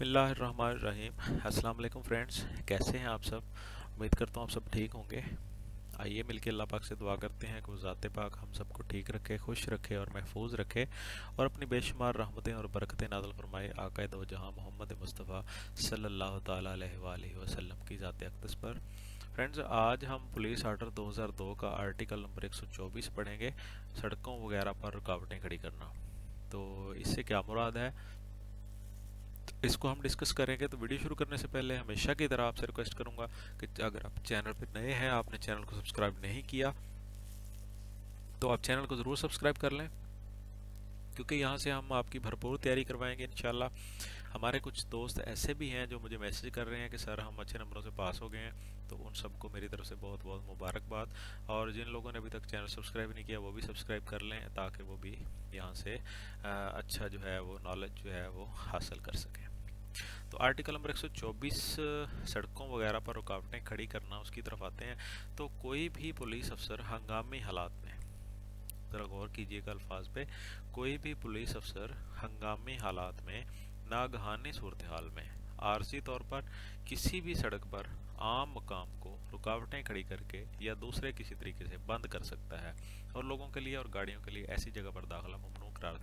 बिस्मिल्लाहिर्रहमानिर्रहीम। अस्सलाम वालेकुम फ्रेंड्स, कैसे हैं आप सब? उम्मीद करता हूँ आप सब ठीक होंगे। आइए मिलके अल्लाह पाक से दुआ करते हैं कि वो ज़ाते पाक हम सबको ठीक रखे, खुश रखे और महफूज रखे, और अपनी बेशुमार रहमतें और बरकतें नाज़िल फरमाए आक़ाए दो जहां मोहम्मद मुस्तफ़ा सल्लल्लाहु ताला अलैहि वसल्लम की ज़ात अक़दस पर। फ्रेंड्स, आज हम पुलिस आर्डर 2002 का आर्टिकल नंबर 124 पढ़ेंगे, सड़कों वगैरह पर रुकावटें खड़ी करना। तो इससे क्या मुराद है, इसको हम डिस्कस करेंगे। तो वीडियो शुरू करने से पहले हमेशा की तरह आपसे रिक्वेस्ट करूंगा कि अगर आप चैनल पर नए हैं, आपने चैनल को सब्सक्राइब नहीं किया, तो आप चैनल को ज़रूर सब्सक्राइब कर लें, क्योंकि यहाँ से हम आपकी भरपूर तैयारी करवाएंगे इंशाल्लाह। हमारे कुछ दोस्त ऐसे भी हैं जो मुझे मैसेज कर रहे हैं कि सर हम अच्छे नंबरों से पास हो गए हैं, तो उन सबको मेरी तरफ से बहुत बहुत मुबारकबाद। और जिन लोगों ने अभी तक चैनल सब्सक्राइब नहीं किया वो भी सब्सक्राइब कर लें, ताकि वो भी यहाँ से अच्छा जो है वो नॉलेज जो है वो हासिल कर सकें। तो आर्टिकल नंबर 124 सड़कों वगैरह पर रुकावटें खड़ी करना, उसकी तरफ आते हैं। तो कोई भी पुलिस अफसर हंगामी हालात में, ज़रा गौर कीजिएगा अल्फाज पे, कोई भी पुलिस अफसर हंगामी हालात में, नागहानी सूरत हाल में, आर्जी तौर पर किसी भी सड़क पर आम मकाम को रुकावटें खड़ी करके या दूसरे किसी तरीके से बंद कर सकता है, और लोगों के लिए और गाड़ियों के लिए ऐसी जगह पर दाखिला ममनू करार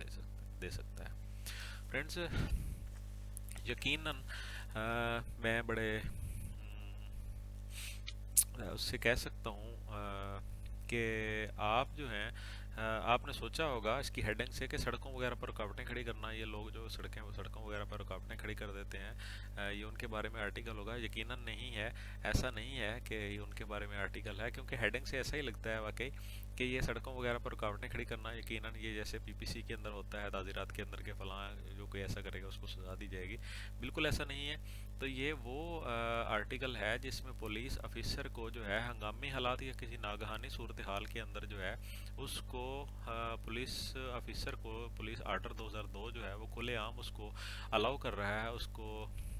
दे सकता है। फ्रेंड्स, यकीनन मैं बड़े उससे कह सकता हूँ कि आप जो हैं, आपने सोचा होगा इसकी हेडिंग से कि सड़कों वगैरह पर रुकावटें खड़ी करना, ये लोग जो सड़कों वगैरह पर रुकावटें खड़ी कर देते हैं, ये उनके बारे में आर्टिकल होगा। यकीनन नहीं है, ऐसा नहीं है कि ये उनके बारे में आर्टिकल है, क्योंकि हेडिंग से ऐसा ही लगता है वाकई कि ये सड़कों वगैरह पर रुकावटें खड़ी करना यकीनन ये जैसे पीपीसी के अंदर होता है, ताज़ीरात के अंदर के फलां जो कोई ऐसा करेगा उसको सज़ा दी जाएगी। बिल्कुल ऐसा नहीं है। तो ये वो आर्टिकल है जिसमें पुलिस ऑफिसर को जो है हंगामी हालात या किसी नागहानी सूरत हाल के अंदर जो है उसको पुलिस ऑफिसर को पुलिस आर्डर 2002 जो है वो खुलेआम उसको अलाउ कर रहा है, उसको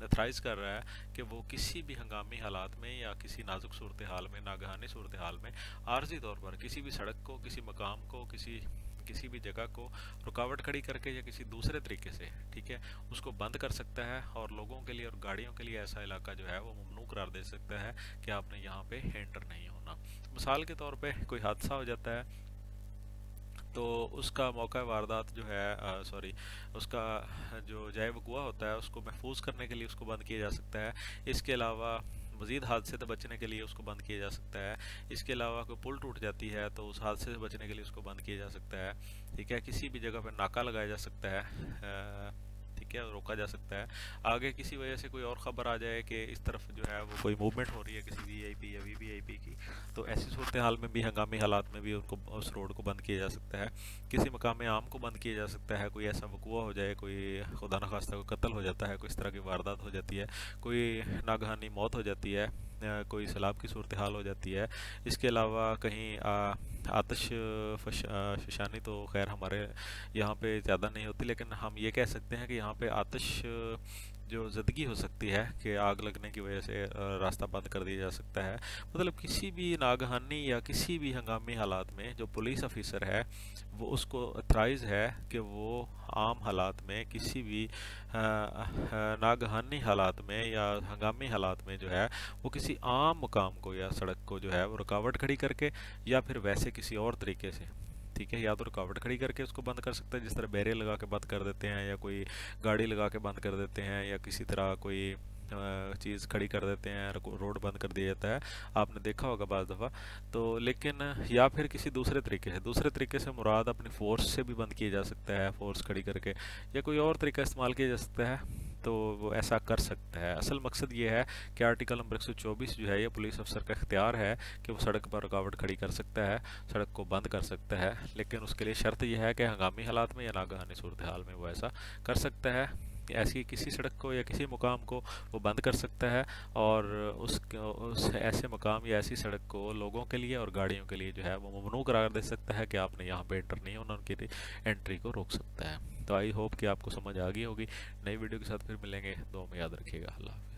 अथराइज़ कर रहा है कि वो किसी भी हंगामी हालात में या किसी नाजुक सूरत हाल में, नागहानी सूरत हाल में, आर्जी तौर पर किसी भी सड़क को, किसी मकाम को, किसी भी जगह को रुकावट खड़ी करके या किसी दूसरे तरीके से, ठीक है, उसको बंद कर सकता है, और लोगों के लिए और गाड़ियों के लिए ऐसा इलाका जो है वो ममनू करार दे सकता है कि आपने यहाँ पे एंटर नहीं होना। मिसाल के तौर पे कोई हादसा हो जाता है तो उसका मौका वारदात जो है उसका जो जाए वक़ुआ होता है उसको महफूज करने के लिए उसको बंद किया जा सकता है। इसके अलावा मज़ीद हादसे से बचने के लिए उसको बंद किया जा सकता है। इसके अलावा कोई पुल टूट जाती है तो उस हादसे से बचने के लिए उसको बंद किया जा सकता है, ठीक है। किसी भी जगह पर नाका लगाया जा सकता है, ठीक है, रोका जा सकता है। आगे किसी वजह से कोई और ख़बर आ जाए कि इस तरफ जो है वो कोई मूवमेंट हो रही है किसी वीआईपी या वीवीआईपी की, तो ऐसी सूरत हाल में भी, हंगामी हालात में भी उनको उस रोड को बंद किया जा सकता है। किसी मकाम आम को बंद किया जा सकता है, कोई ऐसा वक़ुआ हो जाए, कोई खुदा न खास्ता कोई कत्ल हो जाता है, कोई इस तरह की वारदात हो जाती है, कोई नागहानी मौत हो जाती है, कोई सैलाब की सूरत हाल हो जाती है। इसके अलावा कहीं आतिश फशानी तो खैर हमारे यहाँ पे ज़्यादा नहीं होती, लेकिन हम ये कह सकते हैं कि यहाँ पे आतिश जो ज़दगी हो सकती है कि आग लगने की वजह से रास्ता बंद कर दिया जा सकता है। मतलब किसी भी नागहानी या किसी भी हंगामी हालात में जो पुलिस ऑफिसर है वो उसको अथराइज़ है कि वो आम हालात में, किसी भी नागहानी हालात में या हंगामी हालात में जो है वो किसी आम मकाम को या सड़क को जो है वो रुकावट खड़ी करके या फिर वैसे किसी और तरीके से, ठीक है, या तो रुकावट खड़ी करके उसको बंद कर सकता है, जिस तरह बैरियर लगा के बंद कर देते हैं, या कोई गाड़ी लगा के बंद कर देते हैं, या किसी तरह कोई चीज़ खड़ी कर देते हैं, रोड बंद कर दिया जाता है, आपने देखा होगा बाज़ दफ़ा। तो लेकिन या फिर किसी दूसरे तरीके से मुराद अपनी फ़ोर्स से भी बंद किया जा सकता है, फ़ोर्स खड़ी करके, या कोई और तरीका इस्तेमाल किया जा सकता है, तो वो ऐसा कर सकता है। असल मकसद ये है कि आर्टिकल नंबर 124 जो है ये पुलिस अफसर का इख्तियार है कि वो सड़क पर रुकावट खड़ी कर सकता है, सड़क को बंद कर सकता है, लेकिन उसके लिए शर्त यह है कि हंगामी हालात में या नागहानी सूरत हाल में वो ऐसा कर सकता है। ऐसी किसी सड़क को या किसी मुकाम को वो बंद कर सकता है, और उस ऐसे मकाम या ऐसी सड़क को लोगों के लिए और गाड़ियों के लिए जो है वो ममनू करार दे सकता है कि आपने यहाँ पे एंटर नहीं होना, उनकी एंट्री को रोक सकता है। तो आई होप कि आपको समझ आ गई होगी। नई वीडियो के साथ फिर मिलेंगे, दुआ में याद रखिएगा। अल्लाह।